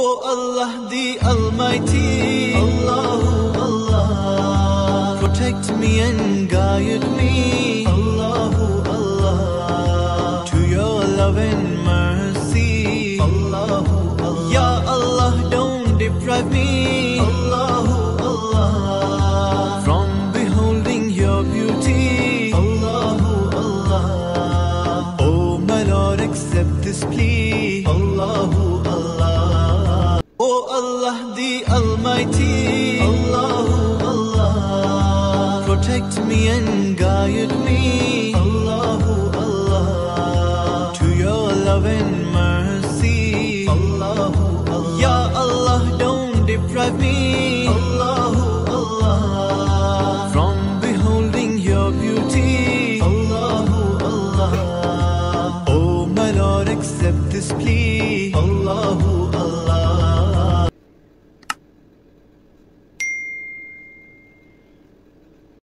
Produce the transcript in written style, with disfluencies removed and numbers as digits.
Oh Allah the Almighty, Allahu Allah, protect me and guide me, Allahu Allah, to your love and mercy, Allahu Allah. Ya Allah, don't deprive me, Allahu Allah, from beholding your beauty, Allahu Allah. Oh my Lord, accept this plea, Allahu Allah. Oh Allah the Almighty, Allahu Allah, protect me and guide me, Allahu